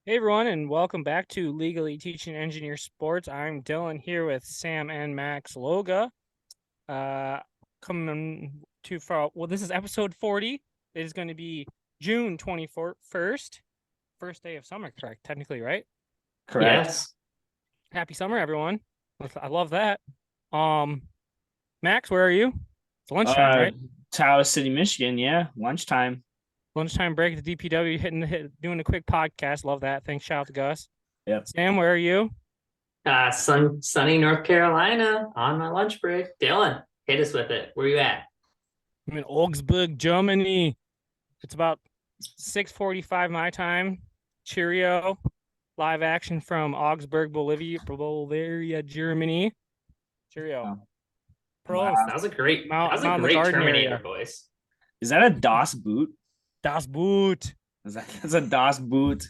Hey everyone, and welcome back to Legally Teaching Engineer Sports. I'm Dylan here with Sam and Max Loga. Uh, coming too far. Well, this is episode 40. It is going to be June 21st, first day of summer, correct? Technically, right? Correct. Yes. Happy summer, everyone. I love that. Um, Max, where are you? It's lunchtime, Uh, right? Taos City, Michigan. Yeah, lunchtime. Lunchtime break at the DPW, doing a quick podcast. Love that. Thanks. Shout out to Gus. Yep. Sam, where are you? Sunny North Carolina on my lunch break. Dylan, hit us with it. Where you at? I'm in Augsburg, Germany. It's about 6:45 my time. Cheerio. Live action from Augsburg, Bavaria, Germany. Cheerio. Oh, wow. Prost. That was I'm a out in the great garden Terminator area. voice. Is that a DOS boot? Das Boot. That's a DOS boot?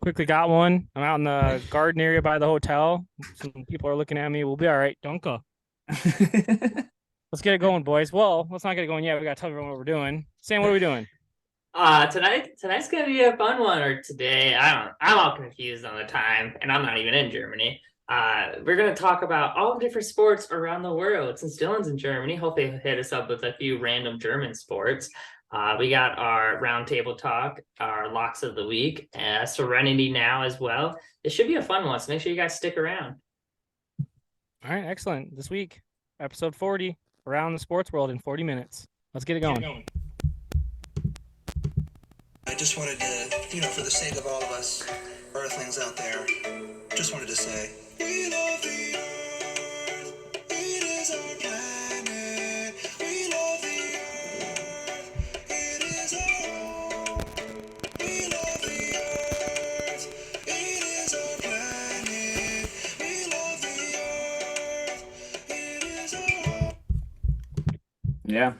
Quickly got one. I'm out in the garden area by the hotel. Some people are looking at me. We'll be all right. Don't go. Let's get it going, boys. Well, let's not get it going yet. We got to tell everyone what we're doing. Sam, what are we doing? Tonight's gonna be a fun one, or today. I'm all confused on the time, and I'm not even in Germany. We're gonna talk about all the different sports around the world. Since Dylan's in Germany, hopefully he'll hit us up with a few random German sports. We got our roundtable talk, our locks of the week, Serenity Now as well. It should be a fun one, so make sure you guys stick around. All right, excellent. This week, episode 40, around the sports world in 40 minutes. Let's get it going. I just wanted to, for the sake of all of us earthlings out there, just wanted to say, we love the earth, it is our planet, we love the earth, it is our home, we love the earth, it is our planet, we love the earth, it is our home. Yeah.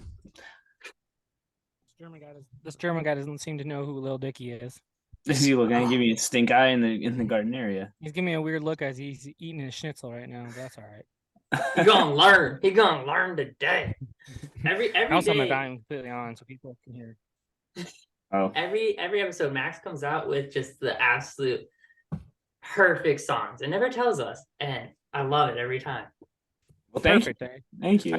This German guy doesn't seem to know who Lil Dicky is. Is he looking to give me a stink eye in the garden area? He's giving me a weird look as he's eating his schnitzel right now. But that's all right. He gonna learn. He gonna learn today. Every I also have my day, volume completely on so people can hear. Oh, every episode, Max comes out with just the absolute perfect songs and never tells us, and I love it every time. well, thank Perfect you. day. Thank you.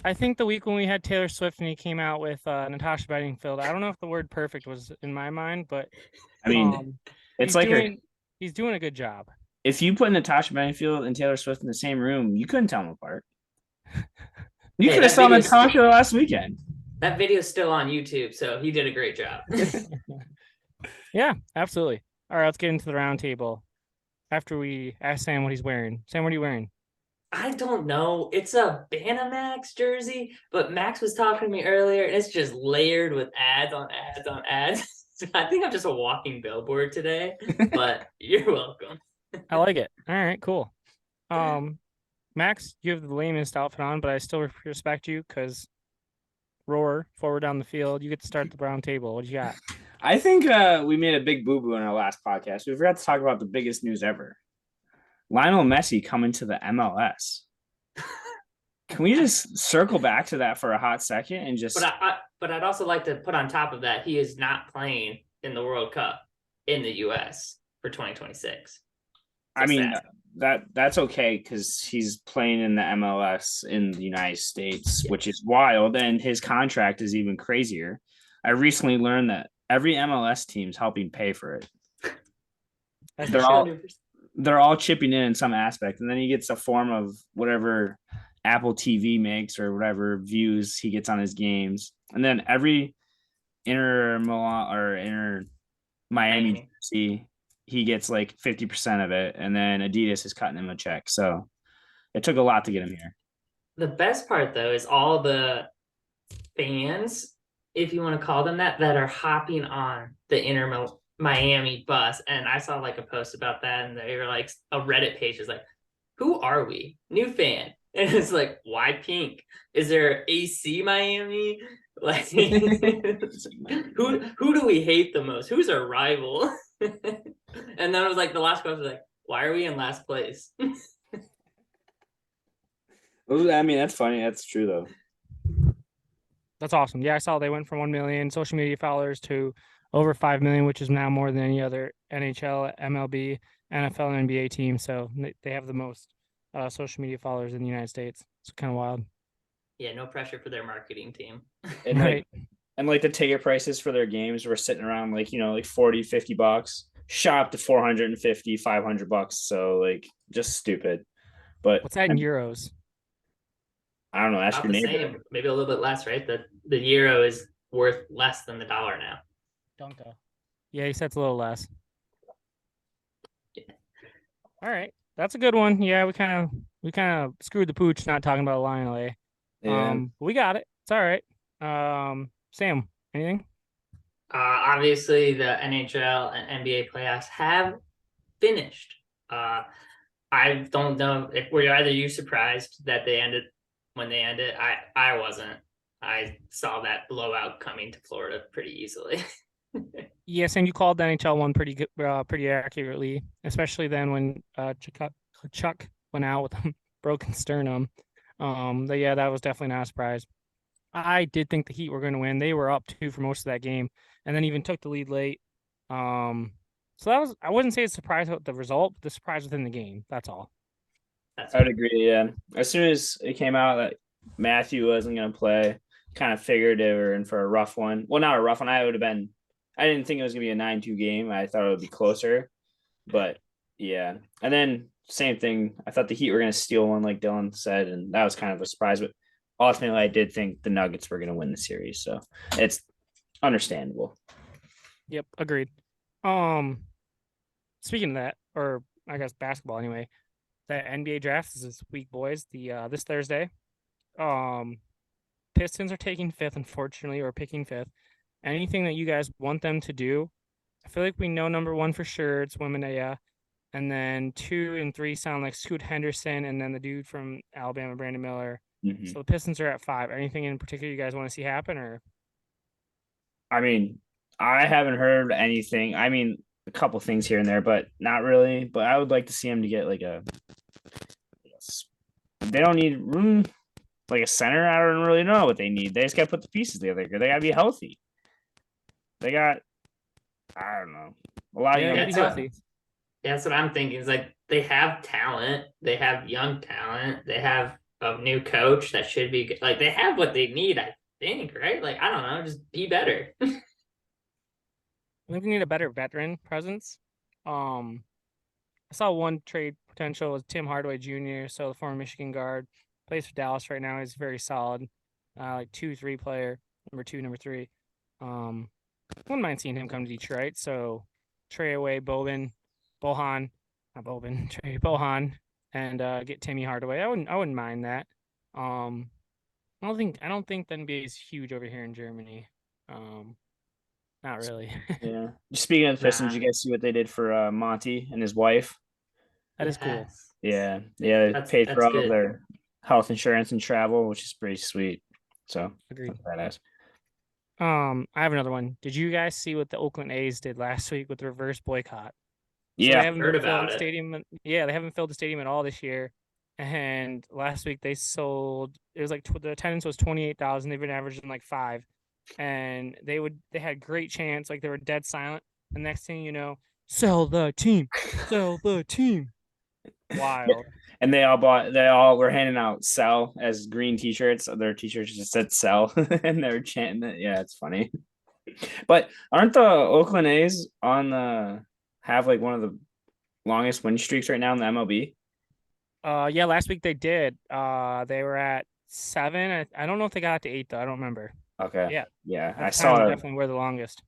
I think the week when we had Taylor Swift and he came out with Natasha Bedingfield, I don't know if the word perfect was in my mind, but I mean, it's he's like he's doing a good job. if you put Natasha Bedingfield and Taylor Swift in the same room, you couldn't tell them apart. You Hey, could have that saw video's- Natasha last weekend. That video's still on YouTube, so he did a great job. Yeah, absolutely. All right, let's get into the round table. After we ask Sam what he's wearing. Sam, what are you wearing? I don't know. It's a Banamax jersey, but Max was talking to me earlier, and it's just layered with ads on ads on ads. So I think I'm just a walking billboard today, but you're welcome. I like it. All right, cool. Max, you have the lamest outfit on, but I still respect you because roar forward down the field. You get to start the round table. What do you got? I think we made a big boo-boo in our last podcast. We forgot to talk about the biggest news ever. Lionel Messi coming to the MLS. Can we just circle back to that for a hot second and just But I'd also like to put on top of that, he is not playing in the World Cup in the US for 2026. I mean sad. that's okay because he's playing in the MLS in the United States, which is wild, and his contract is even crazier. I recently learned that every MLS team's helping pay for it. That's They're all they're all chipping in some aspect, and then he gets a form of whatever Apple TV makes or whatever views he gets on his games, and then every Inter Milan or Inter Miami jersey, he gets like 50% of it, and then Adidas is cutting him a check. So it took a lot to get him here. The best part though is all the fans, if you want to call them that, that are hopping on the Miami bus. And I saw like a post about that, and they were like, a Reddit page is like, who are we? New fan. And it's like, why pink? Is there AC Miami? Like who do we hate the most? Who's our rival? And then it was like the last question was like, why are we in last place? I mean, that's funny. That's true though. That's awesome. Yeah, I saw they went from 1 million social media followers to over 5 million, which is now more than any other NHL, MLB, NFL, and NBA team. So they have the most social media followers in the United States. It's kind of wild. Yeah, no pressure for their marketing team. And Right. like the ticket prices for their games were sitting around like, like 40, $50, shot up to 450, $500. So like just stupid. But What's that in euros? I don't know. Ask About your the neighbor. same, maybe a little bit less, right? The euro is worth less than the dollar now. Donka. Yeah, he said it's a little less. All right. That's a good one. Yeah, we kind of screwed the pooch not talking about Lionel A. Yeah. We got it. It's all right. Sam, anything? Obviously, the NHL and NBA playoffs have finished. I don't know if were either you surprised that they ended when they ended. I wasn't. I saw that blowout coming to Florida pretty easily. Yes, and you called the NHL one pretty good, pretty accurately, especially then when Chuck went out with a broken sternum. Yeah, that was definitely not a surprise. I did think the Heat were going to win. They were up 2 for most of that game, and then even took the lead late. So that was, I wouldn't say it's a surprise about the result, but the surprise within the game. That's all. That's I would agree. Yeah. As soon as it came out that Matthew wasn't going to play, kind of figured they were in for a rough one. Well, not a rough one. I didn't think it was going to be a 9-2 game. I thought it would be closer. But yeah. And then same thing. I thought the Heat were going to steal one, like Dylan said, and that was kind of a surprise. But ultimately, I did think the Nuggets were going to win the series. So it's understandable. Yep, agreed. Speaking of that, or I guess basketball anyway, the NBA draft is this week, boys. The this Thursday. Pistons are taking 5th, unfortunately, or picking 5th. Anything that you guys want them to do? I feel like we know number 1 for sure. It's Wembenyama. And then 2 and 3 sound like Scoot Henderson, and then the dude from Alabama, Brandon Miller. Mm-hmm. So the Pistons are at 5. Anything in particular you guys want to see happen, or? I mean, I haven't heard anything. I mean, a couple things here and there, but not really. But I would like to see him to get like a. They don't need room like a center. I don't really know what they need. They just got to put the pieces together. They got to be healthy. They got, I don't know, a lot of young. Be healthy. Yeah, that's what I'm thinking. Is like they have talent, they have young talent, they have a new coach that should be like they have what they need. I think, right? Like I don't know, just be better. I think we need a better veteran presence. I saw one trade potential was Tim Hardaway Jr., so the former Michigan guard, plays for Dallas right now. He's very solid, like 2-3 player, number 2, number 3. Wouldn't mind seeing him come to Detroit. So trade away Trey Bohan, and get Timmy Hardaway. I wouldn't mind that. I don't think the NBA is huge over here in Germany. Not really. Yeah. Speaking of the Pistons, Nah. you guys see what they did for Monty and his wife? That is cool. Yeah. They paid for all good. of their health insurance and travel, which is pretty sweet. So Agreed. that's badass. I have another one. Did you guys see what the Oakland A's did last week with the reverse boycott? So Yeah. they haven't Heard been filling about the it. stadium. Yeah, they haven't filled the stadium at all this year. And last week they sold. It was like the attendance was 28,000. They've been averaging like 5, and they had great chants. Like they were dead silent. The next thing you know, sell the team, sell the team. Wild. And they all were handing out "sell" as green t-shirts. Their t-shirts just said "sell," and they were chanting it. Yeah, it's funny. But aren't the Oakland A's have like one of the longest win streaks right now in the MLB? Yeah, last week they did. They were at 7. I don't know if they got to 8 though. I don't remember. Okay. Yeah, I that saw time it. definitely were the longest.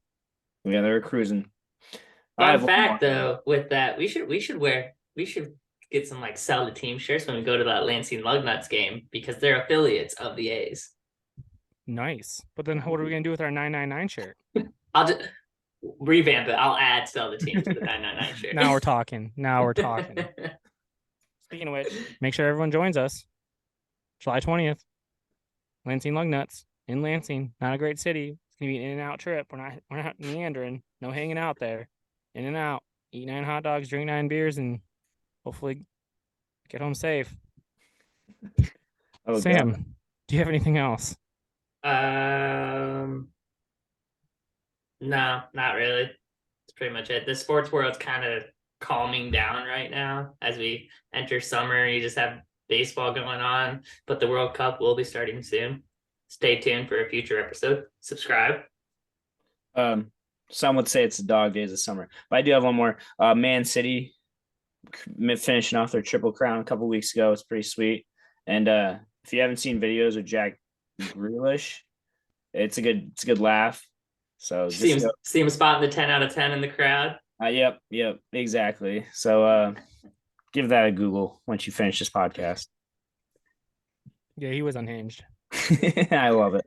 Yeah, they were cruising. Fun fact though, with that, we should get some like sell the team shirts when we go to that Lansing Lugnuts game because they're affiliates of the A's. Nice. But then what are we gonna do with our 999 shirt? I'll just revamp it. I'll add sell the team to the 999 shirt. Now we're talking. Speaking of which, make sure everyone joins us. July 20th. Lansing Lugnuts in Lansing. Not a great city. It's gonna be an in and out trip. We're not meandering. No hanging out there. In and out. Eat 9 hot dogs, drink 9 beers, and hopefully get home safe. Oh, Sam, God. do you have anything else? No, not really. It's pretty much it. The sports world's kind of calming down right now as we enter summer. You just have baseball going on, but the World Cup will be starting soon. Stay tuned for a future episode. Subscribe. Some would say it's the dog days of summer, but I do have one more. Man City finishing off their triple crown a couple weeks ago. It's pretty sweet. And if you haven't seen videos of Jack Grealish, it's a good laugh. So See him spotting the 10 out of 10 in the crowd. Yep, exactly. So give that a Google once you finish this podcast. Yeah, he was unhinged. I love it.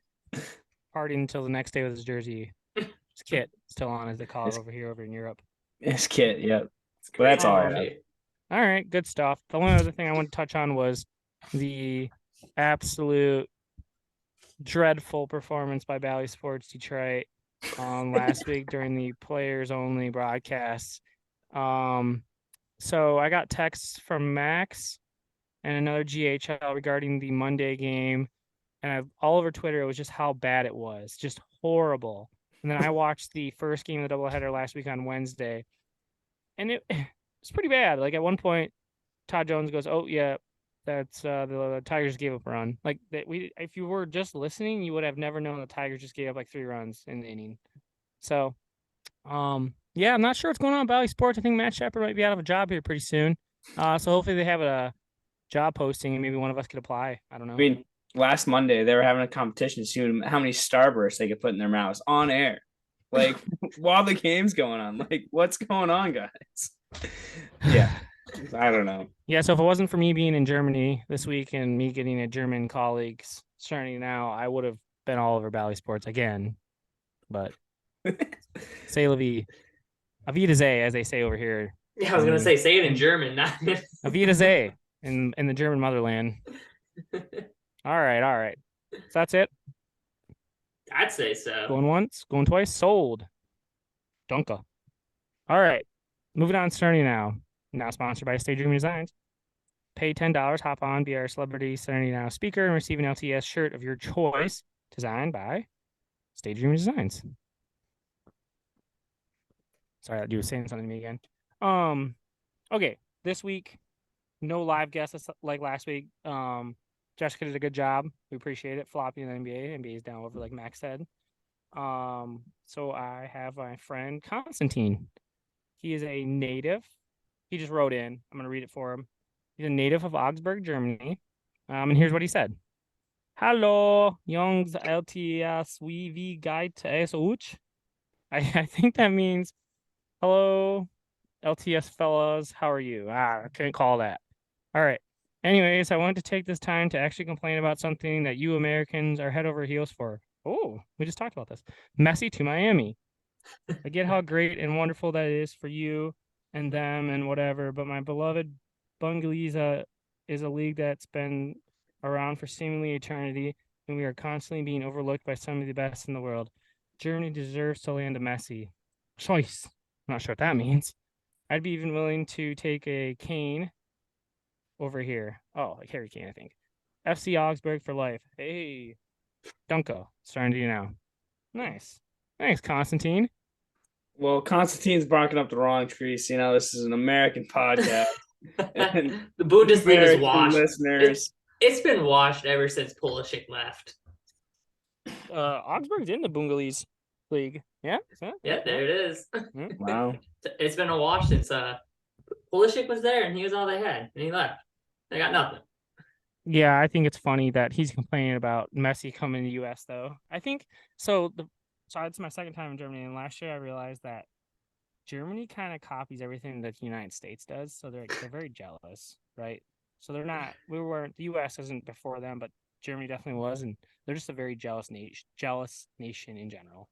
Partying until the next day with his jersey. His kit still on, as they call it over in Europe. His kit, yep. But that's all I have. All right, good stuff. The only other thing I want to touch on was the absolute dreadful performance by Bally Sports Detroit last week during the players only broadcasts. So I got texts from Max and another GHL regarding the Monday game, and all over Twitter it was just how bad it was, just horrible. And then I watched the first game of the doubleheader last week on Wednesday, and it's pretty bad. Like at one point, Todd Jones goes, "Oh yeah, that's the Tigers gave up a run." Like that, if you were just listening, you would have never known the Tigers just gave up like 3 runs in the inning. So, yeah, I'm not sure what's going on at Bally Sports. I think Matt Shepard might be out of a job here pretty soon. So hopefully they have a job posting and maybe one of us could apply. I don't know. I mean, last Monday they were having a competition to see how many Starbursts they could put in their mouths on air, like while the game's going on. Like, what's going on, guys? Yeah, I don't know. Yeah, so if it wasn't for me being in Germany this week and me getting a German colleagues starting now, I would have been all over Bally Sports again. But say la vie. Avita Zay, as they say over here. Yeah, I was gonna say it in German, not Avita Zay in the German motherland. All right. So that's it. I'd say so. Going once, going twice, sold. Dunka. All right. Moving on, starting now. Now sponsored by Stay Dreaming Designs. Pay $10, hop on, be our celebrity Serenity Now speaker, and receive an LTS shirt of your choice, designed by Stay Dreaming Designs. Sorry, that dude was saying something to me again. Okay, this week, no live guests like last week. Jessica did a good job. We appreciate it. Floppy in the NBA. NBA is down over, like Max said. So I have my friend Constantine. He is a native. He just wrote in. I'm gonna read it for him. He's a native of Augsburg, Germany. And here's what he said. Hallo, Jungs, LTS, wie geht es euch? I think that means, hello, LTS fellas, how are you? I couldn't call that. All right. Anyways, I wanted to take this time to actually complain about something that you Americans are head over heels for. Oh, we just talked about this. Messi to Miami. I get how great and wonderful that is for you and them and whatever, but my beloved Bungalese is a league that's been around for seemingly eternity, and we are constantly being overlooked by some of the best in the world. Germany deserves to land a Messi. Choice. I'm not sure what that means. I'd be even willing to take a Kane over here. Oh, like Harry Kane, I think. FC Augsburg for life. Hey, Dunko, starting to do now. Nice. Thanks, Constantine. Well, Constantine's barking up the wrong tree. You know, this is an American podcast. The Bundesliga is washed. Listeners. It's been washed ever since Pulisic left. Augsburg's in the Bungalese league. Yeah? Yeah, there it is. Wow. It's been a wash since Pulisic was there and he was all they had, and he left. They got nothing. Yeah, I think it's funny that he's complaining about Messi coming to the U.S. though. I think so. So it's my second time in Germany, and last year I realized that Germany kind of copies everything that the United States does. So they're very jealous, right? So they're not. The U.S. isn't before them, but Germany definitely was, and they're just a very jealous nation in general.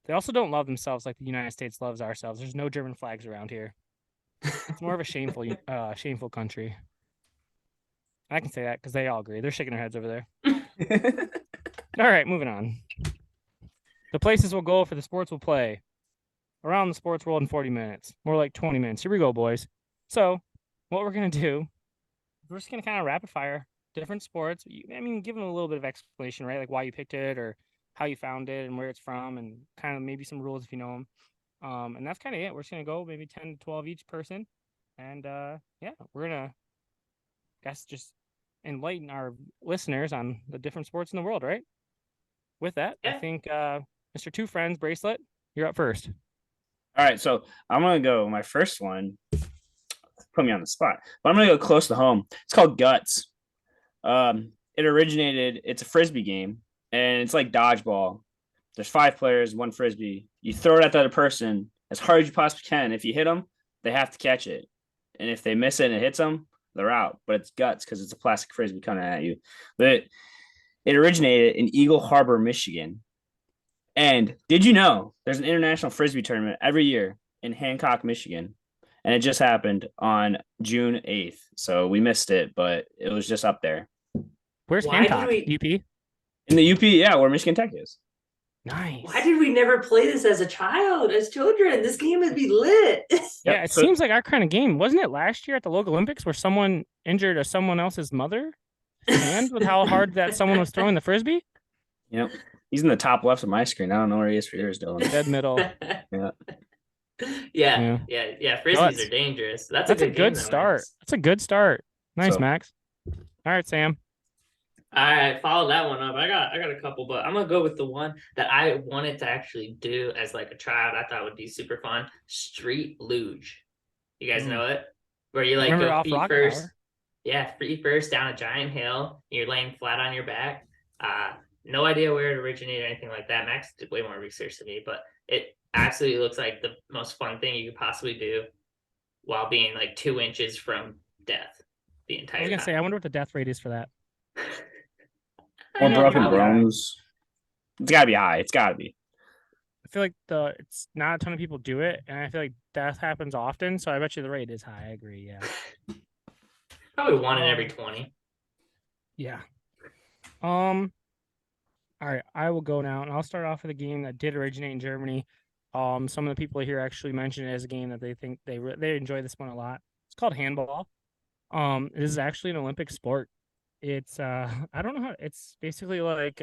They also don't love themselves like the United States loves ourselves. There's no German flags around here. It's more of a shameful country. I can say that because they all agree. They're shaking their heads over there. All right, moving on. The places we'll go for the sports we'll play. Around the sports world in 40 minutes. More like 20 minutes. Here we go, boys. So, what we're going to do, we're just going to kind of rapid fire different sports. I mean, give them a little bit of explanation, right? Like why you picked it or how you found it and where it's from, and kind of maybe some rules if you know them. And that's kind of it. We're just gonna go maybe 10 to 12 each person, and yeah, we're gonna just enlighten our listeners on the different sports in the world, right? With that, I Yeah. think Mr. Two Friends Bracelet, you're up first. All right, so I'm gonna go. My first one put me on the spot, but I'm gonna go close to home. It's called Guts. It originated. It's a frisbee game, and it's like dodgeball. There's 5 players, one frisbee. You throw it at the other person as hard as you possibly can. If you hit them, they have to catch it, and if they miss it and it hits them, they're out. But it's Guts because it's a plastic frisbee coming at you. But it originated in Eagle Harbor, Michigan. And did you know there's an international frisbee tournament every year in Hancock, Michigan? And it just happened on June 8th. So we missed it, but it was just up there. Where's Why did Hancock? we- UP? In the UP, yeah, where Michigan Tech is. Nice. Why did we never play this as children? This game would be lit. Yeah, Yep, it so- seems like our kind of game. Wasn't it last year at the Loga Olympics where someone injured someone else's mother hand with how hard that someone was throwing the frisbee? Yep. He's in the top left of my screen. I don't know where he is for yours, Dylan. Dead middle. Yeah. Frisbees Guts. are dangerous. That's a good good game, though, start. Max. That's a good start. Nice, So- Max. All right, Sam. All right, follow that one up. I got a couple, but I'm gonna go with the one that I wanted to actually do as like a child. I thought would be super fun. Street luge. You guys know it? Where you like Remember go off feet Rocket first. Power? Yeah, feet first down a giant hill. You're laying flat on your back. No idea where it originated or anything like that. Max did way more research than me, but it absolutely looks like the most fun thing you could possibly do while being like 2 inches from death the entire I was gonna time. say, I wonder what the death rate is for that. Or know, broken probably bones. It's gotta be high. It's gotta be. I feel like it's not a ton of people do it, and I feel like death happens often, so I bet you the rate is high. I agree. Yeah. Probably 1 in every 20. Yeah. All right, I will go now, and I'll start off with a game that did originate in Germany. Some of the people here actually mentioned it as a game that they think they enjoy this one a lot. It's called handball. This is actually an Olympic sport. It's I don't know how. It's basically like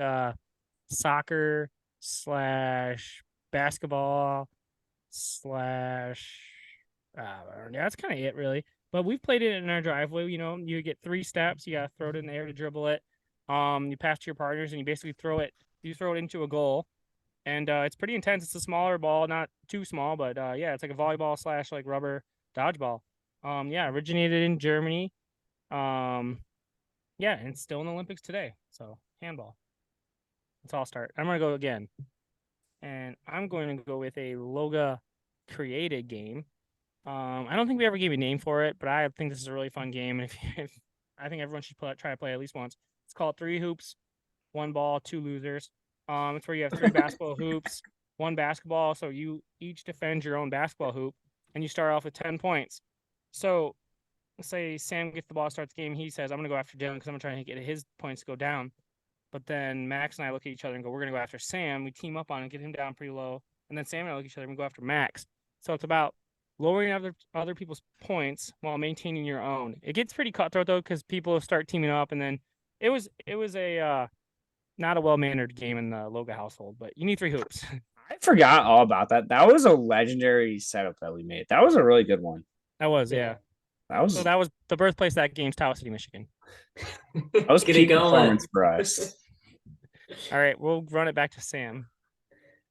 soccer slash basketball slash. Yeah, that's kind of it really. But we've played it in our driveway. You know, you get 3 steps. You gotta throw it in the air to dribble it. You pass to your partners, and you basically throw it. You throw it into a goal, and it's pretty intense. It's a smaller ball, not too small, but yeah, it's like a volleyball slash like rubber dodgeball. Yeah, originated in Germany. Yeah, and it's still in the Olympics today. So handball. Let's all start. I'm gonna go again, and I'm going to go with a Loga created game. I don't think we ever gave a name for it, but I think this is a really fun game, and if I think everyone should try to play it at least once. It's called 3 hoops, 1 ball, 2 losers. It's where you have 3 basketball hoops, 1 basketball, so you each defend your own basketball hoop, and you start off with 10 points. So, say Sam gets the ball, starts the game, he says, I'm going to go after Dylan because I'm going to try to get his points to go down. But then Max and I look at each other and go, we're going to go after Sam. We team up on it, get him down pretty low. And then Sam and I look at each other and we go after Max. So it's about lowering other people's points while maintaining your own. It gets pretty cutthroat, though, because people start teaming up, and then it was a not a well-mannered game in the Loga household, but you need 3 hoops. I forgot all about that. That was a legendary setup that we made. That was a really good one. That was, yeah. That was So that was the birthplace of that game's Taos City, Michigan. that was Get it peak going. performance for us. All right, we'll run it back to Sam.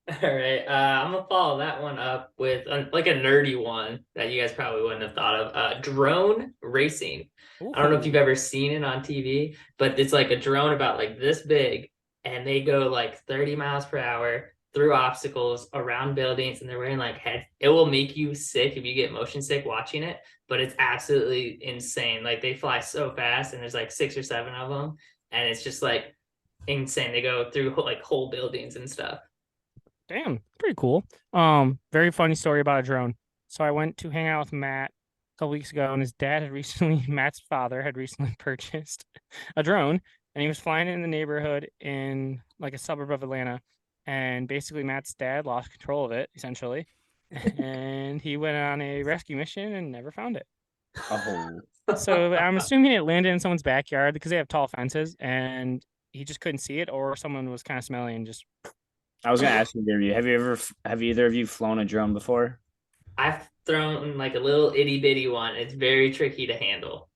All right, I'm gonna follow that one up with like a nerdy one that you guys probably wouldn't have thought of. Drone racing. I don't know if you've ever seen it on TV, but it's like a drone about like this big, and they go like 30 miles per hour through obstacles around buildings, and they're wearing like heads. It will make you sick if you get motion sick watching it, but it's absolutely insane. Like they fly so fast, and there's like 6 or 7 of them, and it's just like insane. They go through like whole buildings and stuff. Damn, pretty cool. Very funny story about a drone. So I went to hang out with Matt a couple weeks ago, and his dad had recently, Matt's father had recently purchased a drone, and he was flying it in the neighborhood in like a suburb of Atlanta. And basically, Matt's dad lost control of it, essentially, and he went on a rescue mission and never found it. Oh, So I'm assuming it landed in someone's backyard because they have tall fences, and he just couldn't see it, or someone was kind of smelly and just. I was gonna ask you, have either of you flown a drone before? I've thrown like a little itty bitty one. It's very tricky to handle.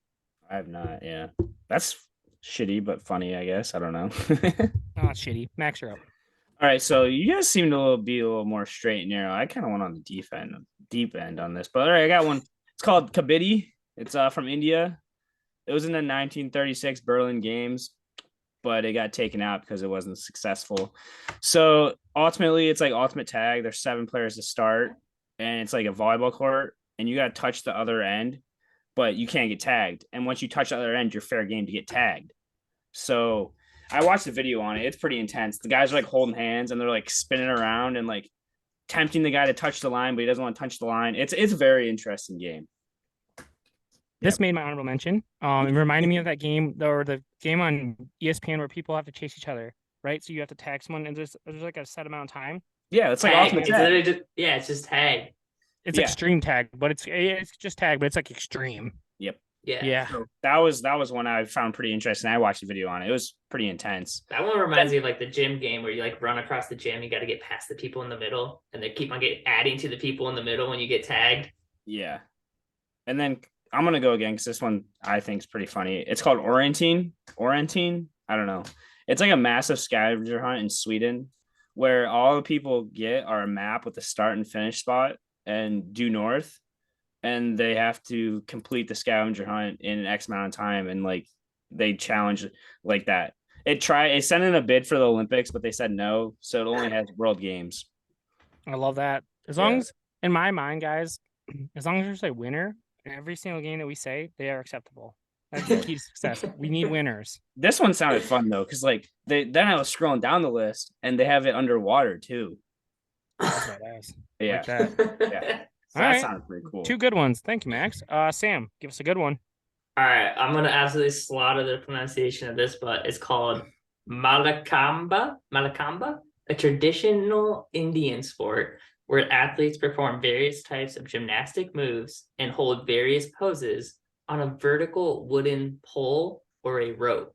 I have not. Yeah, that's shitty but funny, I guess. I don't know. Oh, it's shitty. Max, you're up. All right, so you guys seem to be a little more straight and narrow. I kind of went on the deep end on this, but all right, I got one. It's called Kabaddi. It's from India. It was in the 1936 Berlin Games, but it got taken out because it wasn't successful. So ultimately, it's like ultimate tag. There's 7 players to start, and it's like a volleyball court, and you got to touch the other end, but you can't get tagged. And once you touch the other end, you're fair game to get tagged. So I watched the video on it. It's pretty intense. The guys are like holding hands and they're like spinning around and like tempting the guy to touch the line, but he doesn't want to touch the line. It's a very interesting game. This made my honorable mention. It reminded me of that game or the game on ESPN where people have to chase each other, right? So you have to tag someone, and there's like a set amount of time. Yeah, it's like Tag. ultimate It's tag. literally just it's just tag. It's Yeah. extreme tag, but it's just tag, but it's like extreme. Yep. Yeah. Yeah. So that was one I found pretty interesting. I watched a video on it. It was pretty intense. That one reminds me of like the gym game where you like run across the gym. You got to get past the people in the middle, and they keep on adding to the people in the middle when you get tagged. Yeah. And then I'm gonna go again because this one I think is pretty funny. It's called Orienting. I don't know. It's like a massive scavenger hunt in Sweden where all the people get are a map with the start and finish spot and due north. And they have to complete the scavenger hunt in an X amount of time. And like they challenge like that. It sent in a bid for the Olympics, but they said no. So it only has World Games. I love that. As long as, in my mind, guys, as long as there's a winner in every single game that we say, they are acceptable. That's the key to success. We need winners. This one sounded fun though, because like then I was scrolling down the list and they have it underwater too. That's badass. Yeah. Like that. Yeah. So All that right. sounded pretty cool. 2 good ones. Thank you, Max. Sam, give us a good one. All right, I'm gonna absolutely slaughter the pronunciation of this, but it's called Malakamba, a traditional Indian sport where athletes perform various types of gymnastic moves and hold various poses on a vertical wooden pole or a rope.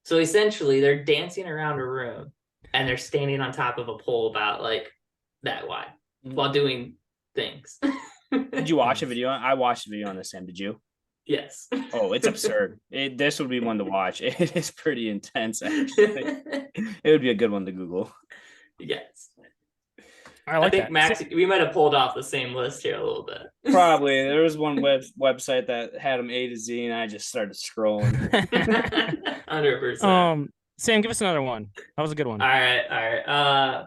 So essentially, they're dancing around a room and they're standing on top of a pole about like that wide while doing things. Did you watch a video? I watched a video on this, Sam. Did you? Yes. Oh, it's absurd. This would be one to watch. It is pretty intense, actually. It would be a good one to Google. Yes. I like think that. Max, we might have pulled off the same list here a little bit. Probably. There was one website that had them A to Z, and I just started scrolling. 100%. Sam, give us another one. That was a good one. All right.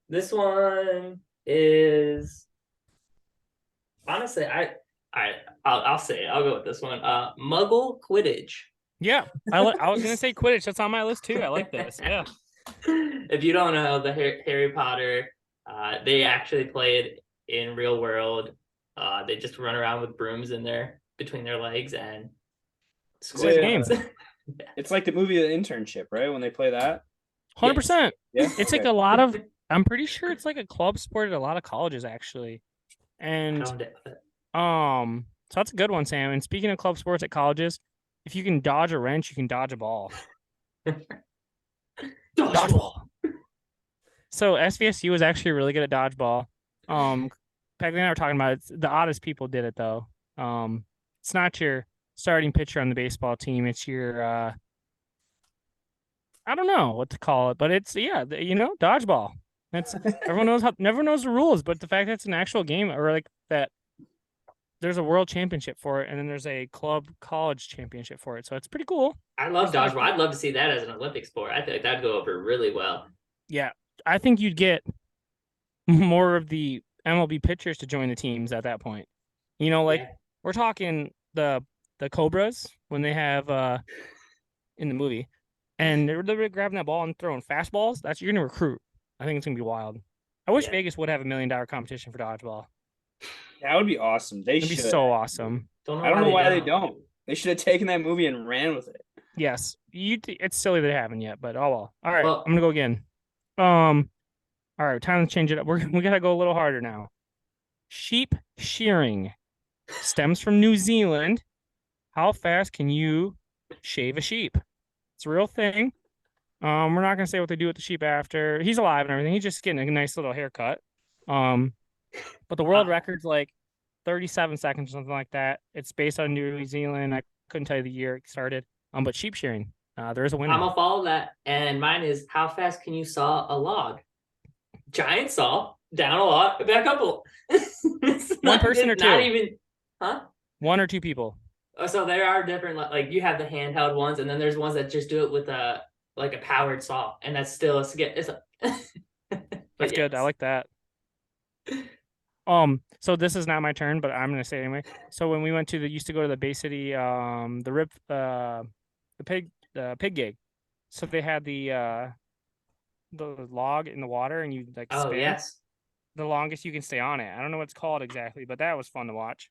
This one is honestly, I'll say it. I'll go with this one. Muggle Quidditch. Yeah, I was gonna say Quidditch. That's on my list too. I like this. Yeah. If you don't know the Harry Potter, they actually play it in real world. They just run around with brooms between their legs and It's a game. It's like the movie The Internship, right? When they play that. 100%. Yeah. It's like a lot of. I'm pretty sure it's like a club sport at a lot of colleges actually, and so that's a good one, Sam. And speaking of club sports at colleges, if you can dodge a wrench, you can dodge a ball. Dodgeball. So SVSU was actually really good at dodgeball. Peggy and I were talking about it. The oddest people did it though. It's not your starting pitcher on the baseball team. It's your I don't know what to call it, but it's dodgeball. That's everyone knows the rules, but the fact that it's an actual game or like that there's a world championship for it, and then there's a club college championship for it. So it's pretty cool. I love dodgeball. I'd love to see that as an Olympic sport. I feel like that'd go over really well. Yeah, I think you'd get more of the MLB pitchers to join the teams at that point. We're talking the Cobras when they have in the movie, and they're literally grabbing that ball and throwing fastballs. You're gonna recruit. I think it's gonna be wild. I wish Vegas would have $1 million competition for dodgeball. That would be awesome. It'd be so awesome. I don't know why they don't. They should have taken that movie and ran with it. Yes, it's silly they haven't yet, but oh well. All right, I'm gonna go again. All right, time to change it up. We gotta go a little harder now. Sheep shearing stems from New Zealand. How fast can you shave a sheep? It's a real thing. We're not gonna say what they do with the sheep after he's alive and everything. He's just getting a nice little haircut. But the world record's like 37 seconds or something like that. It's based on New Zealand. I couldn't tell you the year it started. But sheep shearing. There is a winner. I'm gonna follow that, and mine is how fast can you saw a log? Giant saw, down a log, back up One person or two? Not even, huh? One or two people. So there are different, like you have the handheld ones, and then there's ones that just do it with a powered saw, and that's still it's a. That's good. I like that. So this is not my turn, but I'm gonna say it anyway. So when we used to go to the Bay City, the pig gig. So they had the log in the water, and you like Oh spin. yes. The longest you can stay on it. I don't know what it's called exactly, but that was fun to watch.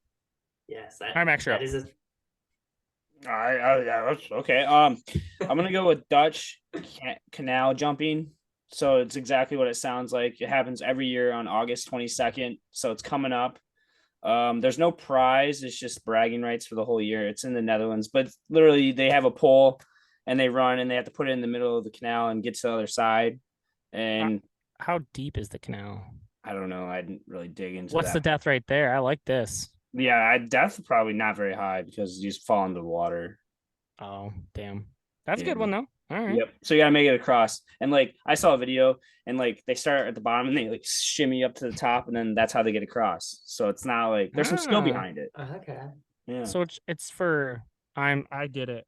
Yes, I'm extra. That is a... Yeah, that's okay. I'm gonna go with Dutch canal jumping. So it's exactly what it sounds like. It happens every year on August 22nd. So it's coming up. There's no prize. It's just bragging rights for the whole year. It's in the Netherlands, but literally they have a pole and they run and they have to put it in the middle of the canal and get to the other side. And how deep is the canal? I don't know. I didn't really dig into What's the depth right there? I like this. Yeah, depth probably not very high because you just fall into the water. Oh, damn. That's a good one though. All right. Yep. So you gotta make it across. And like I saw a video and like they start at the bottom and they like shimmy up to the top and then that's how they get across. So it's not like there's some skill behind it. Okay. Yeah. So it's for I did it.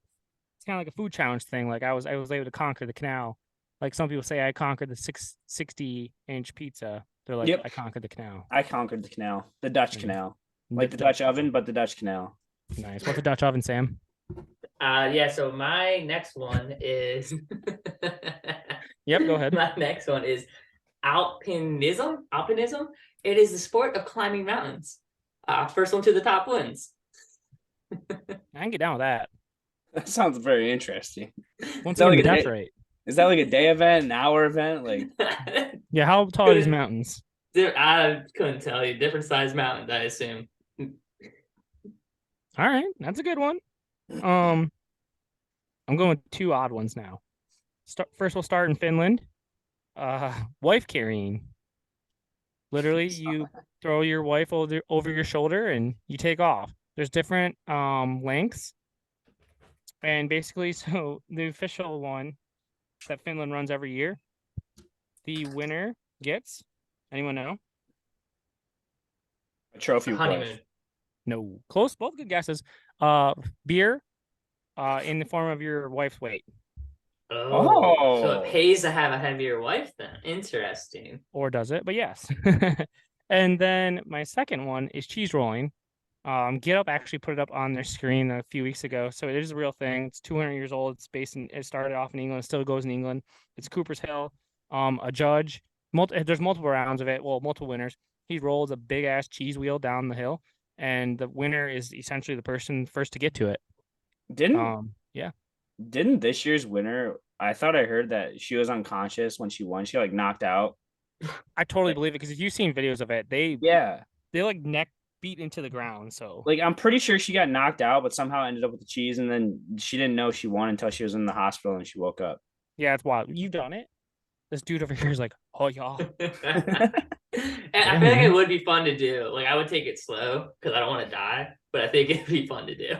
It's kind of like a food challenge thing. Like I was able to conquer the canal. Like some people say I conquered the 60-inch pizza. They're like, I conquered the canal. I conquered the canal. The Dutch canal. Like the Dutch oven, but the Dutch canal. Nice. What's a Dutch oven, Sam? Yeah, so my next one is Yep, go ahead. My next one is alpinism. Alpinism. It is the sport of climbing mountains. First one to the top wins. I can get down with that. That sounds very interesting. Once again, the depth rate. Is that like a day event, an hour event? Like yeah, how tall are these mountains? I couldn't tell you. Different size mountains, I assume. All right, that's a good one. I'm going with two odd ones now. First, we'll start in Finland. Wife carrying. Literally, you throw your wife over your shoulder and you take off. There's different lengths, and basically, so the official one that Finland runs every year, the winner gets. Anyone know? A trophy honeymoon. No, close. Both good guesses. Beer, in the form of your wife's weight. Oh, so it pays to have a heavier wife then. Interesting. Or does it? But yes. And then my second one is cheese rolling. Get Up actually put it up on their screen a few weeks ago. So it is a real thing. It's 200 years old. It started off in England. It still goes in England. It's Cooper's Hill. A judge. There's multiple rounds of it. Well, multiple winners. He rolls a big ass cheese wheel down the hill, and the winner is essentially the person first to get to it. Didn't this year's winner? I thought I heard that she was unconscious when she won. She got, like knocked out. I totally believe it because if you've seen videos of it, they like neck beat into the ground. So like I'm pretty sure she got knocked out, but somehow ended up with the cheese, and then she didn't know she won until she was in the hospital and she woke up. Yeah, it's wild. You've done it. This dude over here is like, oh y'all. And I feel like it would be fun to do. Like I would take it slow because I don't want to die, but I think it'd be fun to do.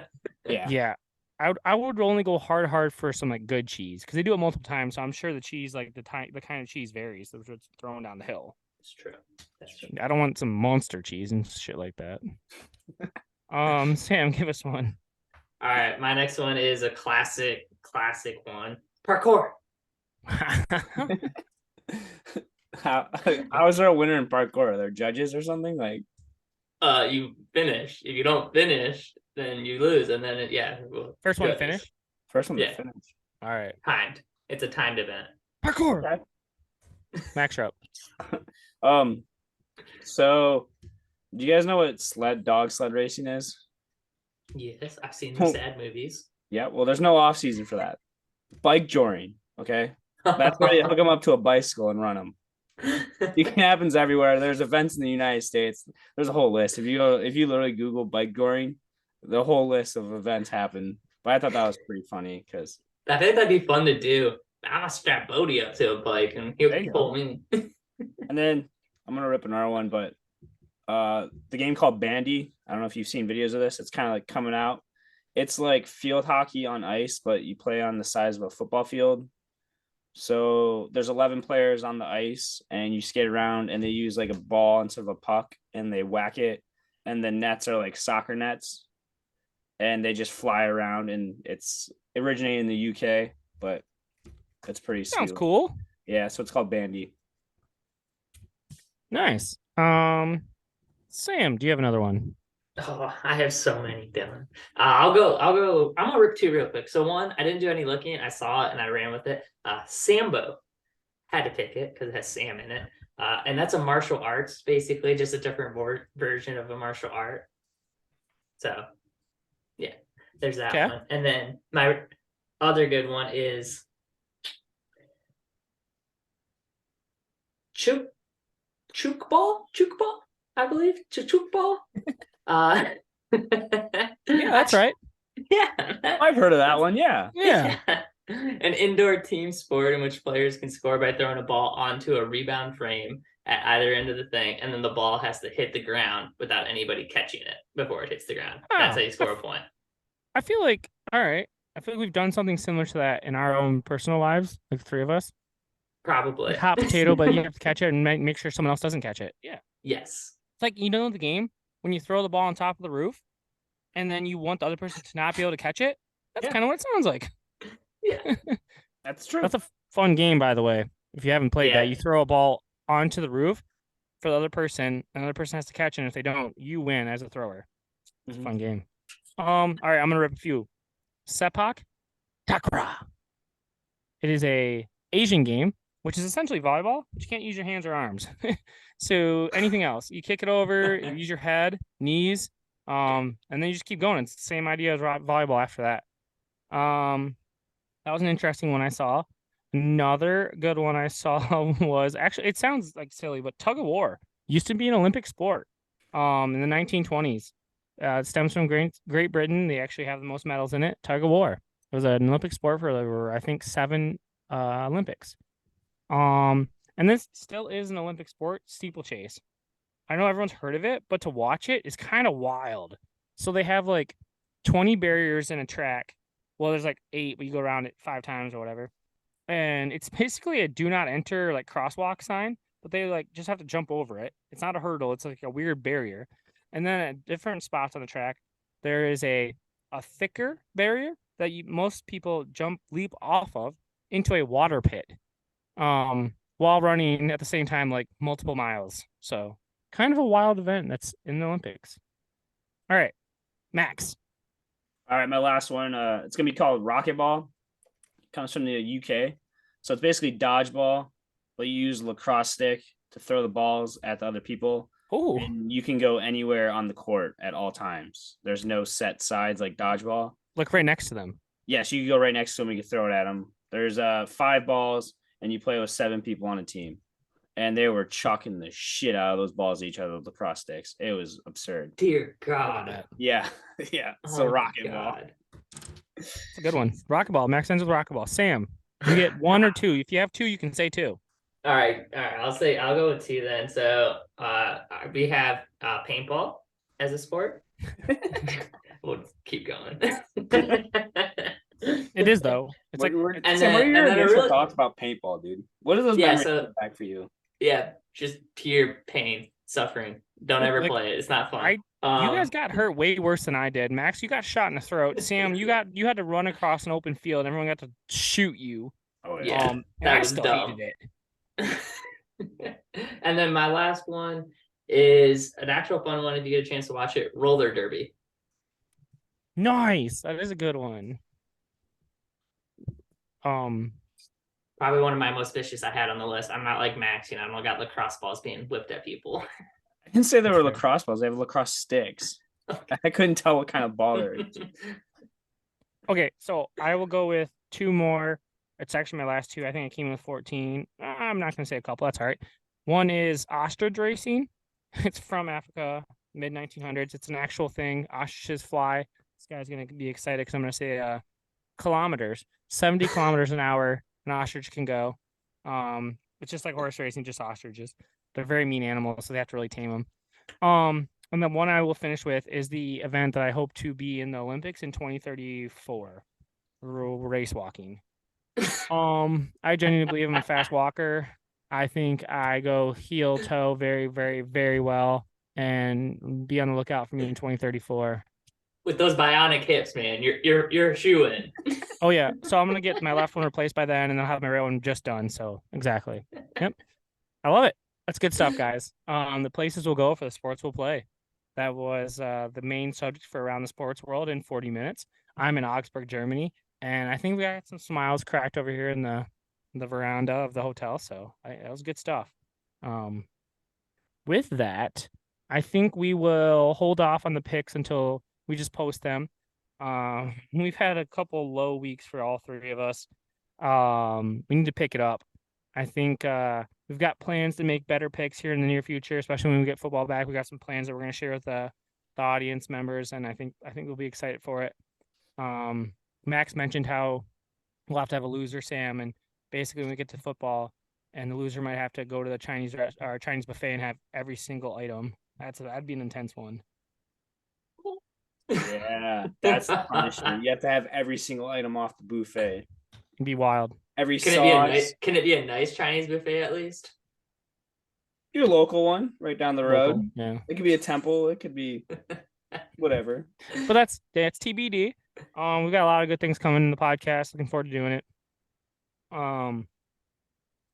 Yeah. I would only go hard for some like good cheese because they do it multiple times. So I'm sure the cheese, like the kind of cheese varies. So it's thrown down the hill. It's true. That's true. I don't want some monster cheese and shit like that. Sam, give us one. All right, my next one is a classic one. Parkour. How is there a winner in parkour? Are there judges or something? Like you finish. If you don't finish, then you lose, and then first one to finish. First one to finish. All right. Timed. It's a timed event. Parkour. Okay. Max, you're up. So do you guys know what dog sled racing is? Yes, I've seen the sad movies. Yeah, well, there's no off season for that. Bike joring, okay? That's where you hook them up to a bicycle and run them. It happens everywhere. There's events in the United States. There's a whole list. If you literally Google bike joring, the whole list of events happen. But I thought that was pretty funny because I think that'd be fun to do. I'm gonna strap Bodie up to a bike and he'll There you pull go. me. And then I'm gonna rip another one, but the game called Bandy. I don't know if you've seen videos of this. It's kind of like coming out. It's like field hockey on ice, but you play on the size of a football field. So there's 11 players on the ice, and you skate around, and they use like a ball instead of a puck, and they whack it, and the nets are like soccer nets, and they just fly around, and it's originated in the UK, but it's pretty Sounds sweet. cool. Yeah, so it's called Bandy. Nice. Sam, do you have another one? Oh, I have so many, Dylan. I'll go. I'm gonna rip two real quick. So one, I didn't do any looking. I saw it and I ran with it. Sambo, had to pick it because it has Sam in it. And that's a martial arts, basically, just a different version of a martial art. So, yeah, there's that Okay. one. And then my other good one is chook ball, I believe. Chook ball. Yeah, that's right. Yeah. I've heard of that one. Yeah. Yeah. An indoor team sport in which players can score by throwing a ball onto a rebound frame at either end of the thing, and then the ball has to hit the ground without anybody catching it before it hits the ground. That's Oh, how you score a point. I feel like, all right. I feel like we've done something similar to that in our own personal lives, like the three of us. Probably. Like hot potato, but you have to catch it and make sure someone else doesn't catch it. Yeah. Yes. It's like, the game when you throw the ball on top of the roof and then you want the other person to not be able to catch it. That's Yeah. kind of what it sounds like. Yeah. That's true. That's a fun game, by the way. If you haven't played that, you throw a ball onto the roof for the other person. Another person has to catch it. And if they don't, you win as a thrower. It's a fun game. All right, I'm gonna rip a few. Sepak Takraw. It is a Asian game, which is essentially volleyball, but you can't use your hands or arms. So anything else, you kick it over, you use your head, knees, and then you just keep going. It's the same idea as volleyball after that. That was an interesting one I saw. Another good one I saw was actually, it sounds like silly, but tug of war used to be an Olympic sport in the 1920s. It stems from Great Britain. They actually have the most medals in it. Tug of war. It was an Olympic sport for, I think, 7 Olympics. And this still is an Olympic sport, steeplechase. I know everyone's heard of it, but to watch it is kind of wild. So they have like 20 barriers in a track. Well, there's like 8, but you go around it 5 times or whatever. And it's basically a do not enter like crosswalk sign, but they like just have to jump over it. It's not a hurdle, it's like a weird barrier. And then at different spots on the track, there is a thicker barrier that most people leap off of into a water pit. While running at the same time like multiple miles. So kind of a wild event that's in the Olympics. All right, Max. All right, my last one. It's gonna be called Racquetball. Comes from the UK, so it's basically dodgeball, but you use a lacrosse stick to throw the balls at the other people. Oh, And you can go anywhere on the court at all times. There's no set sides like dodgeball. look right next to them. Yes, you can go right next to them. You can throw it at them. There's 5 balls, and you play with 7 people on a team. And they were chucking the shit out of those balls at each other with lacrosse sticks. It was absurd. Dear God. Yeah, yeah. So Oh, racquetball. It's a good one. Racquetball. Max ends with racquetball. Sam, you get 1 or 2. If you have 2, you can say 2. All right. I'll go with 2 then. So we have paintball as a sport. We'll keep going. It is though. It's like And Sam, what are then- your and then a initial really- thoughts about paintball, dude? What are those Yeah, memories so- come back for you? Yeah, just pure pain, suffering. Don't ever Like, play it. It's not fun. you guys got hurt way worse than I did. Max, you got shot in the throat. Sam, you had to run across an open field. Everyone got to shoot you. Oh Yeah, and that I was still dumb. hated it. And then my last one is an actual fun one if you get a chance to watch it, roller derby. Nice. That is a good one. Probably one of my most vicious I had on the list. I'm not like Max, I don't got lacrosse balls being whipped at people. I didn't say they were Fair. lacrosse balls. They have lacrosse sticks. I couldn't tell what kind of ball they were. Okay, so I will go with 2 more. It's actually my last 2. I think I came in with 14. I'm not going to say a couple. That's all right. One is ostrich racing. It's from Africa, mid 1900s. It's an actual thing. Ostriches fly. This guy's going to be excited because I'm going to say kilometers, 70 kilometers an hour. An ostrich can go. It's just like horse racing, just ostriches. They're very mean animals, so they have to really tame them. And then one I will finish with is the event that I hope to be in the Olympics in 2034, race walking. I genuinely believe I'm a fast walker. I think I go heel toe very, very, very well, and be on the lookout for me in 2034. With those bionic hips, man, you're a shoe in. Oh yeah, so I'm gonna get my left one replaced by then, and then I'll have my right one just done. So exactly. Yep, I love it. That's good stuff, guys. The places we'll go for the sports we'll play. That was the main subject for Around the Sports World in 40 minutes. I'm in Augsburg, Germany, and I think we got some smiles cracked over here in the veranda of the hotel. So that was good stuff. With that, I think we will hold off on the picks until we just post them. We've had a couple low weeks for all three of us. We need to pick it up. I think we've got plans to make better picks here in the near future, especially when we get football back. We got some plans that we're going to share with the audience members, and I think we'll be excited for it. Max mentioned how we'll have to have a loser, Sam, and basically when we get to football, and the loser might have to go to the Chinese buffet and have every single item. That'd be an intense one. Yeah, that's the punishment. You have to have every single item off the buffet. It'd be wild. Every Can sauce. Can it be a nice Chinese buffet at least? Your local one right down the road. Local, yeah. It could be a temple. It could be whatever. But that's TBD. We got a lot of good things coming in the podcast. Looking forward to doing it.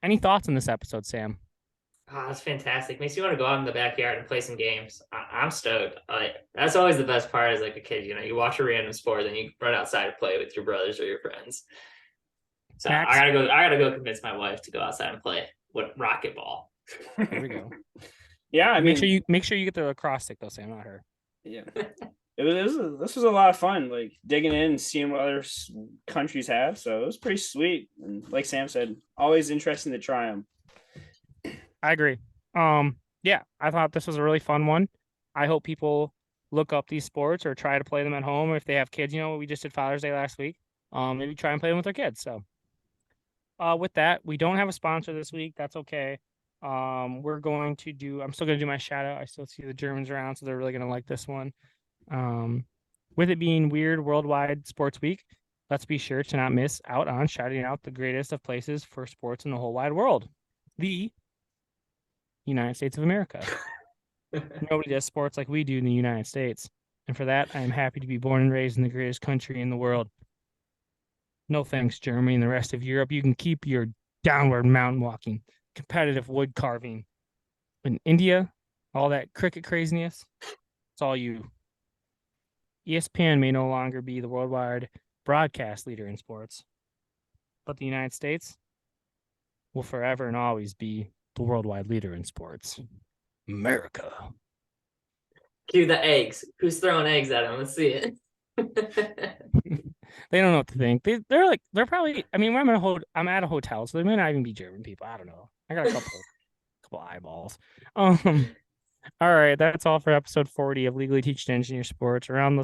Any thoughts on this episode, Sam? Oh, that's fantastic. Makes you want to go out in the backyard and play some games. I'm stoked. That's always the best part as like a kid. You watch a random sport, then you run outside and play with your brothers or your friends. So Max? I gotta go convince my wife to go outside and play racquetball. There we go. Yeah, I mean, make sure you get the lacrosse stick though, Sam, not her. Yeah, this was a lot of fun. Like digging in and seeing what other countries have. So it was pretty sweet. And like Sam said, always interesting to try them. I agree. Yeah, I thought this was a really fun one. I hope people look up these sports or try to play them at home. Or if they have kids, we just did Father's Day last week. Maybe try and play them with their kids. So, with that, we don't have a sponsor this week. That's okay. I'm still going to do my shout out. I still see the Germans around, so they're really going to like this one. With it being Weird Worldwide Sports Week, let's be sure to not miss out on shouting out the greatest of places for sports in the whole wide world. The United States of America. Nobody does sports like we do in the United States. And for that, I am happy to be born and raised in the greatest country in the world. No thanks, Germany and the rest of Europe. You can keep your downward mountain walking, competitive wood carving. In India, all that cricket craziness, it's all you. ESPN may no longer be the worldwide broadcast leader in sports, but the United States will forever and always be the worldwide leader in sports. America. Cue the eggs. Who's throwing eggs at him? Let's see it. They don't know what to think. They're probably. I mean, I'm at a hotel, so they may not even be German people. I don't know. I got a couple eyeballs. All right, that's all for episode 40 of Legally Teaching Engineer Sports. Around the